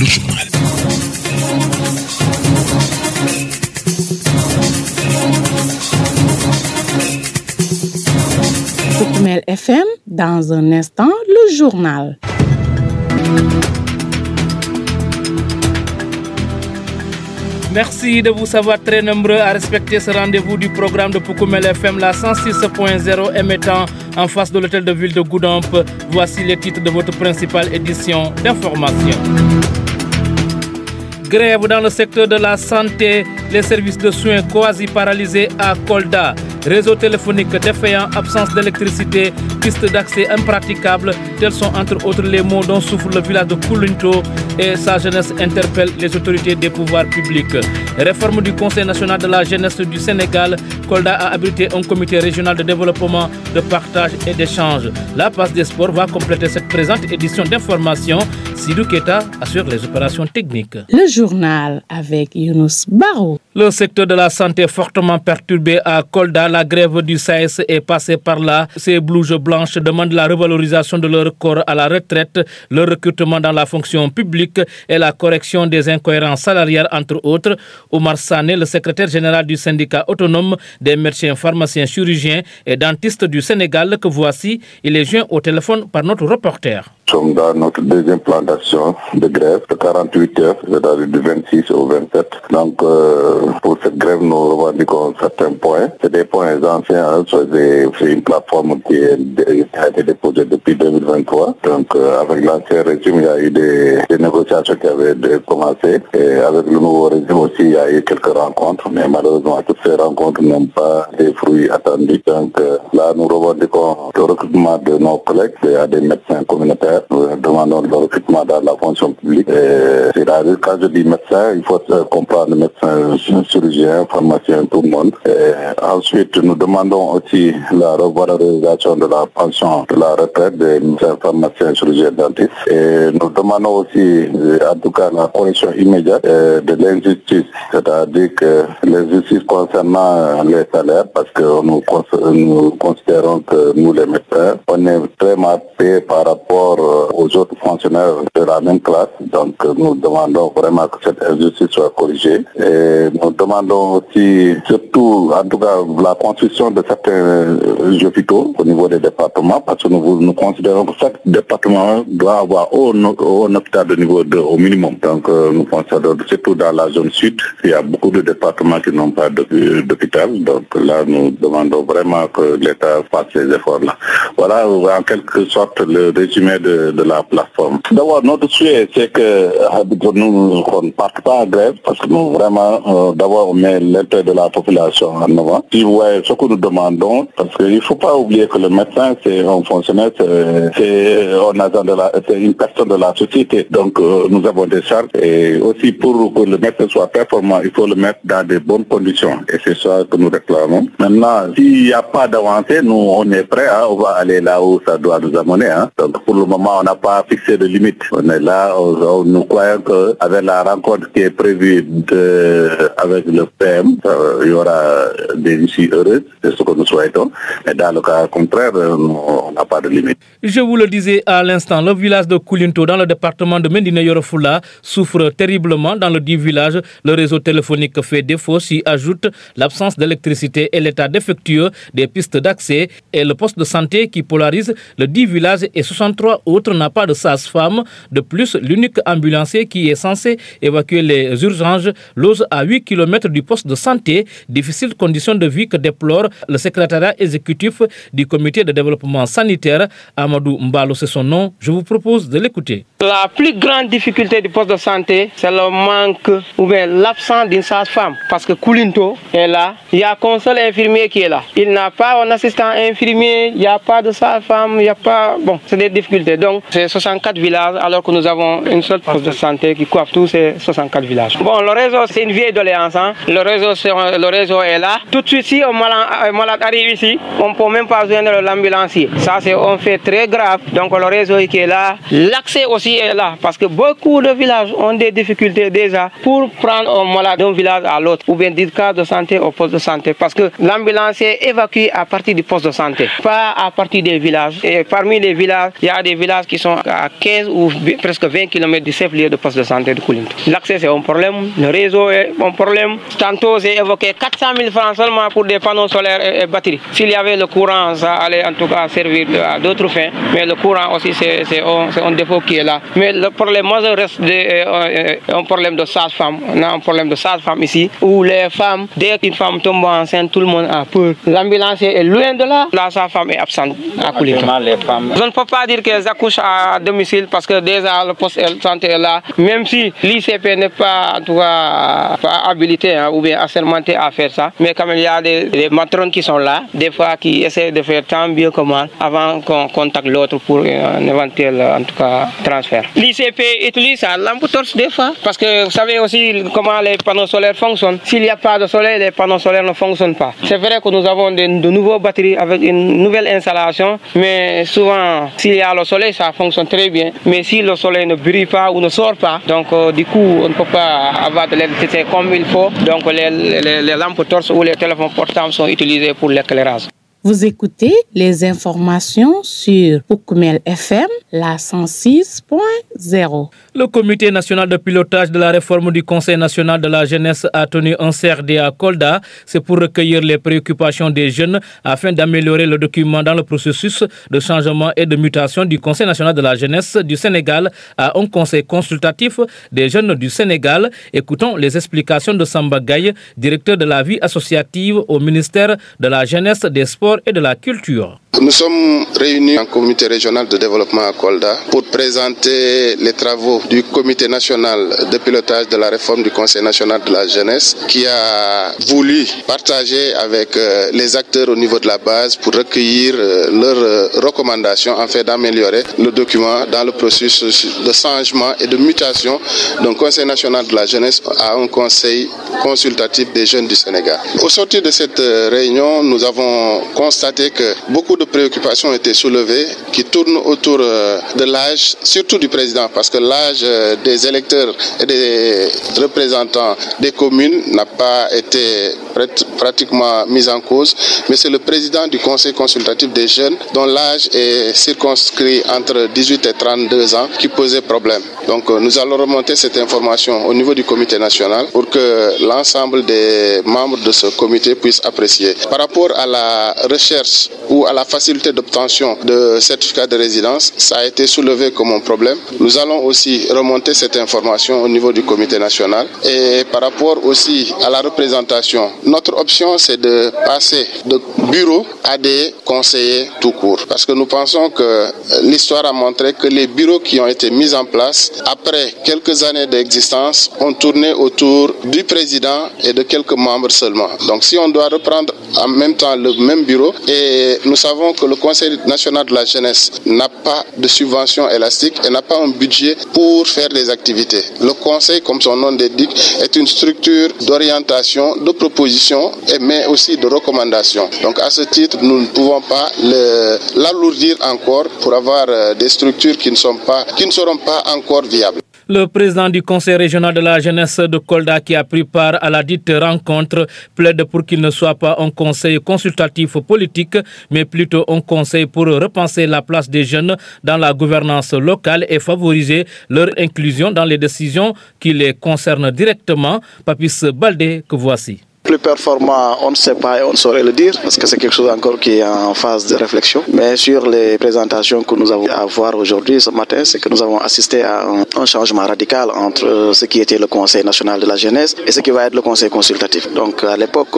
le journal. Koukoumel FM, dans un instant, le journal. Merci de vous savoir très nombreux à respecter ce rendez-vous du programme de Koukoumel FM, la 106.0 émettant en face de l'hôtel de ville de Goudomp. Voici les titres de votre principale édition d'information. Grève dans le secteur de la santé, les services de soins quasi paralysés à Kolda. Réseau téléphonique défaillant, absence d'électricité, pistes d'accès impraticables. Tels sont entre autres les mots dont souffre le village de Koulinto et sa jeunesse interpelle les autorités des pouvoirs publics. Réforme du Conseil national de la jeunesse du Sénégal, Kolda a abrité un comité régional de développement, de partage et d'échange. La passe des sports va compléter cette présente édition d'information. Sidou Keita assure les opérations techniques. Le journal avec Younous Barou. Le secteur de la santé fortement perturbé à Kolda, la grève du SAES est passée par là. Ces blouses blanches demandent la revalorisation de leur corps à la retraite, le recrutement dans la fonction publique et la correction des incohérences salariales, entre autres. Omar Sané, le secrétaire général du syndicat autonome des médecins, pharmaciens, chirurgiens et dentistes du Sénégal, que voici, il est joint au téléphone par notre reporter. Nous sommes dans notre deuxième plan d'action de grève de 48 heures, c'est-à-dire du 26 au 27. Donc, pour cette grève, nous revendiquons certains points. C'est des points anciens, c'est une plateforme qui a été déposée depuis 2023. Donc, avec l'ancien régime, il y a eu des négociations qui avaient commencé. Et avec le nouveau régime aussi, il y a eu quelques rencontres. Mais malheureusement, toutes ces rencontres n'ont pas des fruits attendus. Donc, là, nous revendiquons le recrutement de nos collègues, à des médecins communautaires. Nous demandons le recrutement dans la fonction publique. C'est-à-dire, quand je dis médecin, il faut comprendre médecin, chirurgien, pharmacien, tout le monde. Et ensuite, nous demandons aussi la revalorisation de la pension de la retraite des médecins, pharmaciens, chirurgiens, dentistes. Et nous demandons aussi, en tout cas, la correction immédiate de l'injustice, c'est-à-dire que l'injustice concernant les salaires, parce que nous considérons que nous, les médecins, on est très mal payés par rapport aux autres fonctionnaires de la même classe. Donc, nous demandons vraiment que cette injustice soit corrigée. Et nous demandons aussi, surtout, en tout cas, la construction de certains hôpitaux au niveau des départements, parce que nous considérons que chaque département doit avoir un hôpital de niveau 2 au minimum. Donc, nous considérons, surtout dans la zone sud, il y a beaucoup de départements qui n'ont pas d'hôpital. Donc là, nous demandons vraiment que l'État fasse ces efforts-là. Voilà, en quelque sorte, le résumé de la plateforme. D'abord, notre souhait, c'est que nous ne partons pas en grève, parce que nous, vraiment, d'abord, on met l'intérêt de la population en avant. Si vous voyez ce que nous demandons, parce qu'il ne faut pas oublier que le médecin, c'est un fonctionnaire, c'est une personne de la société. Donc, nous avons des charges. Et aussi, pour que le médecin soit performant, il faut le mettre dans de bonnes conditions. Et c'est ça que nous réclamons. Maintenant, s'il n'y a pas d'avancée, nous, on est prêts, on va aller là où ça doit nous amener. Donc, pour le moment, on n'a pas fixé de limite. On est là, nous croyons qu'avec la rencontre qui est prévue avec le PM, il y aura des issues heureuses, c'est ce que nous souhaitons. Mais dans le cas contraire, on n'a pas de limite. Je vous le disais à l'instant, le village de Koulinto, dans le département de Médina Yoro Foulah, souffre terriblement. Dans le dit village, le réseau téléphonique fait défaut, s'y ajoute l'absence d'électricité et l'état défectueux des pistes d'accès et le poste de santé qui polarise le dit village et 63 autres n'a pas de sage-femme. De plus, l'unique ambulancier qui est censé évacuer les urgences lose à 8 km du poste de santé. Difficiles conditions de vie que déplore le secrétariat exécutif du comité de développement sanitaire. Amadou Mbalo, c'est son nom. Je vous propose de l'écouter. La plus grande difficulté du poste de santé, c'est le manque ou bien l'absence d'une sage-femme. Parce que Koulinto est là, il n'y a qu'un seul infirmier qui est là. Il n'a pas un assistant infirmier, il n'y a pas de sage-femme, il n'y a pas... Bon, c'est des difficultés. Donc, c'est 64 villages alors que nous avons une seule poste de santé qui coiffe tous ces 64 villages. Bon, le réseau, c'est une vieille doléance. Le réseau est là. Tout de suite, si un malade arrive ici, on ne peut même pas joindre l'ambulancier. Ça, c'est un fait très grave. Donc, le réseau qui est là, l'accès aussi est là. Parce que beaucoup de villages ont des difficultés déjà pour prendre un malade d'un village à l'autre ou bien du cas de santé au poste de santé. Parce que l'ambulancier évacue à partir du poste de santé, pas à partir des villages. Et parmi les villages, il y a des villages villages qui sont à 15 ou presque 20 km du chef-lieu de poste de santé de Koulinto. L'accès c'est un problème, le réseau est un problème. Tantôt j'ai évoqué 400 000 francs seulement pour des panneaux solaires et batteries. S'il y avait le courant, ça allait en tout cas servir à d'autres fins, mais le courant aussi c'est un défaut qui est là. Mais le problème majeur reste un problème de sage-femme. On a un problème de sage-femme ici, où les femmes, dès qu'une femme tombe enceinte, tout le monde a peur. L'ambulancier est loin de là, la sage-femme est absente à Koulinto. Je ne peux pas dire qu'elles accouchent à domicile parce que déjà le poste de santé est là, même si l'ICP n'est pas en tout cas pas habilité ou bien assermenté à faire ça, mais quand même il y a des matrones qui sont là, des fois qui essaient de faire tant bien que mal avant qu'on contacte l'autre pour un éventuel en tout cas transfert. L'ICP utilise sa lampe torche des fois parce que vous savez aussi comment les panneaux solaires fonctionnent. S'il n'y a pas de soleil, les panneaux solaires ne fonctionnent pas. C'est vrai que nous avons de nouveaux batteries avec une nouvelle installation, mais souvent s'il y a le soleil ça fonctionne très bien, mais si le soleil ne brille pas ou ne sort pas, donc du coup on ne peut pas avoir de l'électricité comme il faut, donc les lampes torches ou les téléphones portables sont utilisés pour l'éclairage. Vous écoutez les informations sur Poukoumel FM, la 106.0. Le comité national de pilotage de la réforme du Conseil national de la jeunesse a tenu un CRD à Kolda. C'est pour recueillir les préoccupations des jeunes afin d'améliorer le document dans le processus de changement et de mutation du Conseil national de la jeunesse du Sénégal à un conseil consultatif des jeunes du Sénégal. Écoutons les explications de Samba Gaye, directeur de la vie associative au ministère de la Jeunesse, des Sports et de la Culture. Nous sommes réunis en comité régional de développement à Kolda pour présenter les travaux du comité national de pilotage de la réforme du Conseil national de la jeunesse qui a voulu partager avec les acteurs au niveau de la base pour recueillir leurs recommandations afin d'améliorer le document dans le processus de changement et de mutation d'un Conseil national de la jeunesse à un conseil consultatif des jeunes du Sénégal. Au sortir de cette réunion, nous avons constaté que beaucoup de préoccupations ont été soulevées qui tournent autour de l'âge, surtout du président, parce que l'âge des électeurs et des représentants des communes n'a pas été pratiquement mis en cause, mais c'est le président du conseil consultatif des jeunes dont l'âge est circonscrit entre 18 et 32 ans qui posait problème. Donc nous allons remonter cette information au niveau du comité national pour que l'ensemble des membres de ce comité puissent apprécier. Par rapport à la recherche ou à la facilité d'obtention de certificat de résidence, ça a été soulevé comme un problème. Nous allons aussi remonter cette information au niveau du comité national. Et par rapport aussi à la représentation, notre option c'est de passer de bureaux à des conseillers tout court. Parce que nous pensons que l'histoire a montré que les bureaux qui ont été mis en place après quelques années d'existence ont tourné autour du président et de quelques membres seulement. Donc si on doit reprendre en même temps le même bureau, et nous savons que le Conseil national de la jeunesse n'a pas de subvention élastique et n'a pas un budget pour faire des activités. Le Conseil, comme son nom l'indique, est une structure d'orientation, de proposition, mais aussi de recommandation. Donc à ce titre, nous ne pouvons pas l'alourdir encore pour avoir des structures qui ne seront pas encore viables. Le président du Conseil régional de la jeunesse de Kolda qui a pris part à la dite rencontre plaide pour qu'il ne soit pas un conseil consultatif politique, mais plutôt un conseil pour repenser la place des jeunes dans la gouvernance locale et favoriser leur inclusion dans les décisions qui les concernent directement. Papis Baldé, que voici. Plus performant, on ne sait pas et on ne saurait le dire parce que c'est quelque chose encore qui est en phase de réflexion. Mais sur les présentations que nous avons à voir aujourd'hui, ce matin, c'est que nous avons assisté à un changement radical entre ce qui était le Conseil national de la jeunesse et ce qui va être le Conseil consultatif. Donc à l'époque,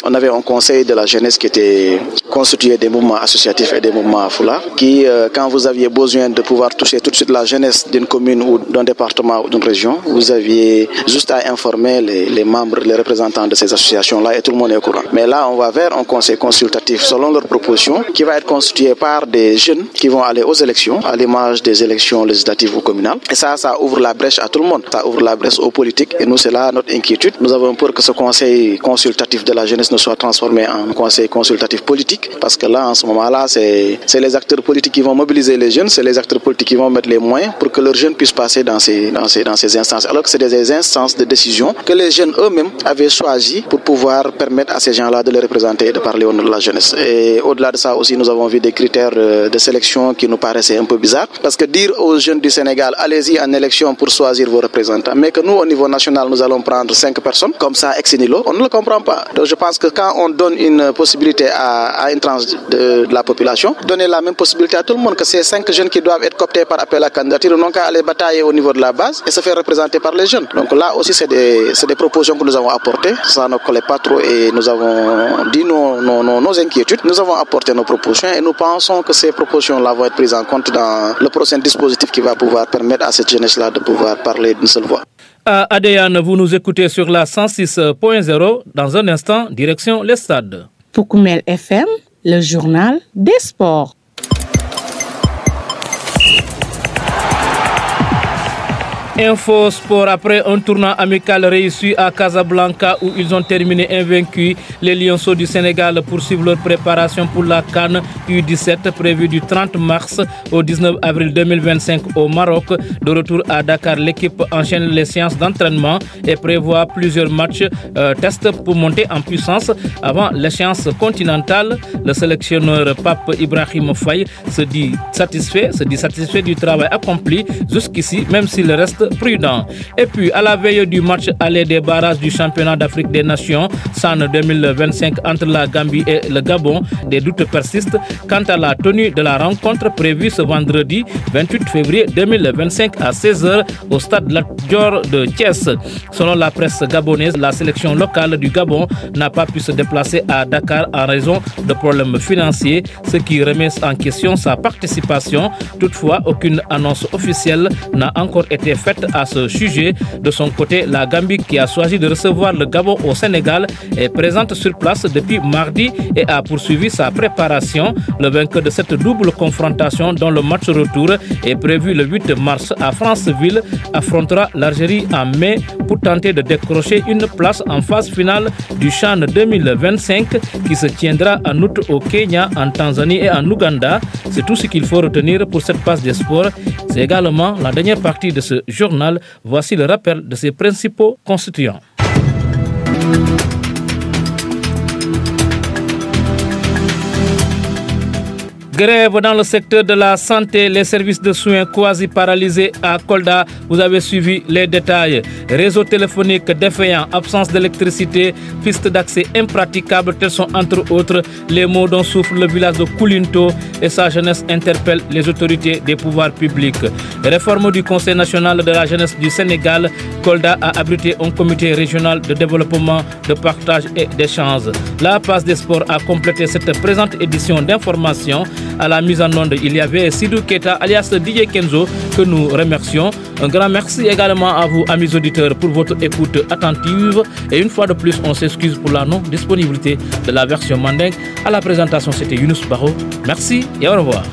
on avait un Conseil de la jeunesse qui était constitué des mouvements associatifs et des mouvements foulard qui, quand vous aviez besoin de pouvoir toucher tout de suite la jeunesse d'une commune ou d'un département ou d'une région, vous aviez juste à informer les membres, les représentants de ces associations-là et tout le monde est au courant. Mais là, on va vers un conseil consultatif selon leurs propositions qui va être constitué par des jeunes qui vont aller aux élections, à l'image des élections législatives ou communales. Et ça ouvre la brèche à tout le monde. Ça ouvre la brèche aux politiques et nous, c'est là notre inquiétude. Nous avons peur que ce conseil consultatif de la jeunesse ne soit transformé en conseil consultatif politique parce que là, en ce moment-là, c'est les acteurs politiques qui vont mobiliser les jeunes, c'est les acteurs politiques qui vont mettre les moyens pour que leurs jeunes puissent passer dans ces instances. Alors que c'est des instances de décision que les jeunes eux-mêmes avaient choisi pour pouvoir permettre à ces gens-là de les représenter et de parler au nom de la jeunesse. Et au-delà de ça aussi, nous avons vu des critères de sélection qui nous paraissaient un peu bizarres. Parce que dire aux jeunes du Sénégal, allez-y en élection pour choisir vos représentants, mais que nous, au niveau national, nous allons prendre 5 personnes, comme ça, ex nihilo, on ne le comprend pas. Donc je pense que quand on donne une possibilité à une tranche de la population, donner la même possibilité à tout le monde, que ces 5 jeunes qui doivent être cooptés par appel à candidature n'ont qu'à aller batailler au niveau de la base et se faire représenter par les jeunes. Donc là aussi, c'est des propositions que nous avons apportées. Ça ne collait pas trop et nous avons dit nos inquiétudes. Nous avons apporté nos propositions et nous pensons que ces propositions-là vont être prises en compte dans le prochain dispositif qui va pouvoir permettre à cette jeunesse-là de pouvoir parler d'une seule voix. À Adéane, vous nous écoutez sur la 106.0. Dans un instant, direction les stades. Toukoumel FM, le journal des sports. Info Sport, après un tournoi amical réussi à Casablanca où ils ont terminé invaincus, les Lionceaux du Sénégal poursuivent leur préparation pour la CAN U17 prévue du 30 mars au 19 avril 2025 au Maroc. De retour à Dakar, l'équipe enchaîne les séances d'entraînement et prévoit plusieurs matchs tests pour monter en puissance avant l'échéance continentale. Le sélectionneur Pape Ibrahim Faye se dit satisfait du travail accompli jusqu'ici, même s'il reste prudent. Et puis, à la veille du match aller des barrages du championnat d'Afrique des Nations, SAN 2025 entre la Gambie et le Gabon, des doutes persistent quant à la tenue de la rencontre prévue ce vendredi 28 février 2025 à 16h au stade Lat Dior de Thiès. Selon la presse gabonaise, la sélection locale du Gabon n'a pas pu se déplacer à Dakar en raison de problèmes financiers, ce qui remet en question sa participation. Toutefois, aucune annonce officielle n'a encore été faite à ce sujet. De son côté, la Gambie, qui a choisi de recevoir le Gabon au Sénégal, est présente sur place depuis mardi et a poursuivi sa préparation. Le vainqueur de cette double confrontation, dont le match retour est prévu le 8 mars à Franceville, affrontera l'Algérie en mai pour tenter de décrocher une place en phase finale du CHAN 2025 qui se tiendra en août au Kenya, en Tanzanie et en Ouganda. C'est tout ce qu'il faut retenir pour cette passe des sports. C'est également la dernière partie de ce journal. Voici le rappel de ses principaux constituants. Grève dans le secteur de la santé, les services de soins quasi paralysés à Kolda. Vous avez suivi les détails. Réseau téléphonique défaillant, absence d'électricité, pistes d'accès impraticables, tels sont entre autres les maux dont souffre le village de Koulinto et sa jeunesse interpelle les autorités des pouvoirs publics. Réforme du Conseil national de la jeunesse du Sénégal, Kolda a abrité un comité régional de développement, de partage et d'échange. La passe des sports a complété cette présente édition d'information. À la mise en onde, il y avait Sidou Keta alias DJ Kenzo que nous remercions. Un grand merci également à vous, amis auditeurs, pour votre écoute attentive. Et une fois de plus, on s'excuse pour la non-disponibilité de la version mandingue. À la présentation, c'était Younous Baro. Merci et au revoir.